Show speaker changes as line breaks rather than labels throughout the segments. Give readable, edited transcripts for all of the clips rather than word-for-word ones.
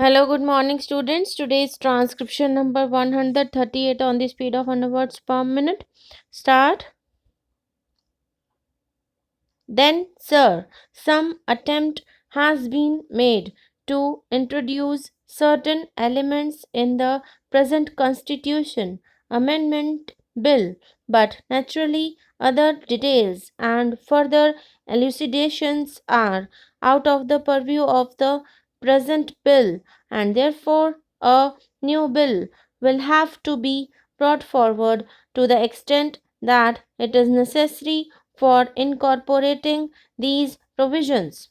Hello, good morning, students. Today's transcription number 138 on the speed of 100 words per minute. Start. Then, sir, some attempt has been made to introduce certain elements in the present Constitution Amendment Bill, but naturally other details and further elucidations are out of the purview of the present bill, and therefore a new bill will have to be brought forward to the extent that it is necessary for incorporating these provisions.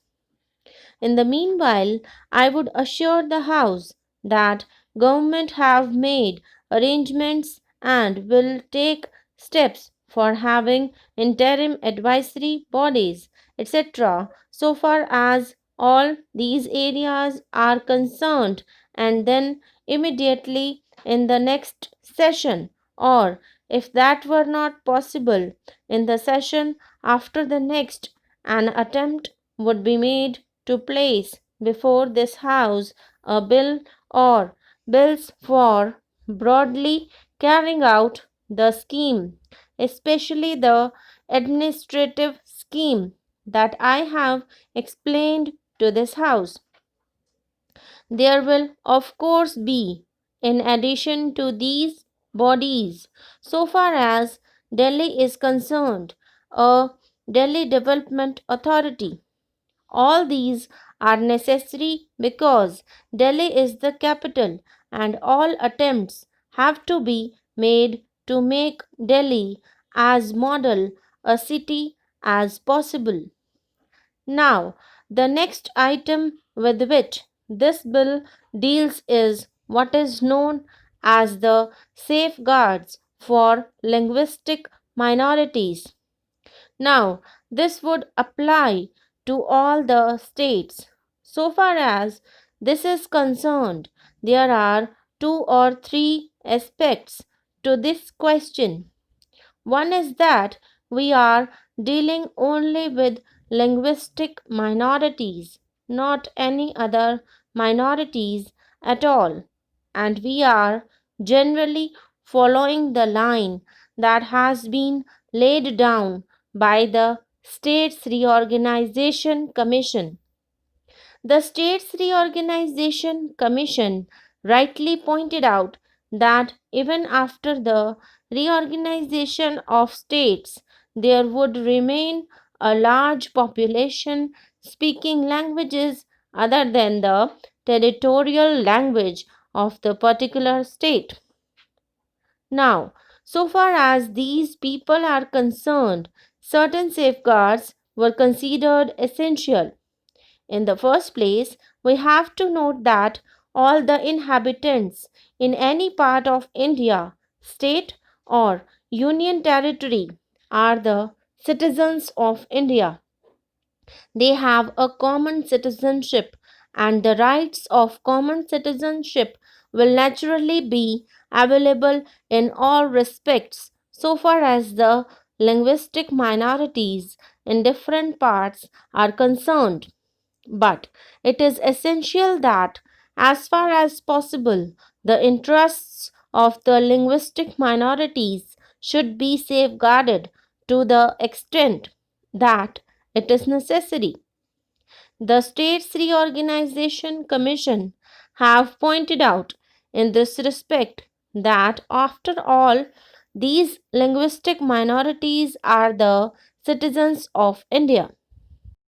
In the meanwhile, I would assure the House that government have made arrangements and will take steps for having interim advisory bodies, etc., so far as all these areas are concerned, and then immediately in the next session, or if that were not possible, in the session after the next, an attempt would be made to place before this House a bill or bills for broadly carrying out the scheme, especially the administrative scheme that I have explained to this House. There will, of course, be, in addition to these bodies, so far as Delhi is concerned, a Delhi Development Authority. All these are necessary because Delhi is the capital, and all attempts have to be made to make Delhi as model a city as possible. Now, the next item with which this bill deals is what is known as the safeguards for linguistic minorities. Now, this would apply to all the states. So far as this is concerned, there are two or three aspects to this question. One is that we are dealing only with linguistic minorities, not any other minorities at all, and we are generally following the line that has been laid down by the States Reorganization Commission. The States Reorganization Commission rightly pointed out that even after the reorganization of states, there would remain a large population speaking languages other than the territorial language of the particular state. Now, so far as these people are concerned, certain safeguards were considered essential. In the first place, we have to note that all the inhabitants in any part of India, state or union territory, are the citizens of India. They have a common citizenship, and the rights of common citizenship will naturally be available in all respects so far as the linguistic minorities in different parts are concerned. But it is essential that, as far as possible, the interests of the linguistic minorities should be safeguarded to the extent that it is necessary. The States Reorganization Commission have pointed out in this respect that after all, these linguistic minorities are the citizens of India.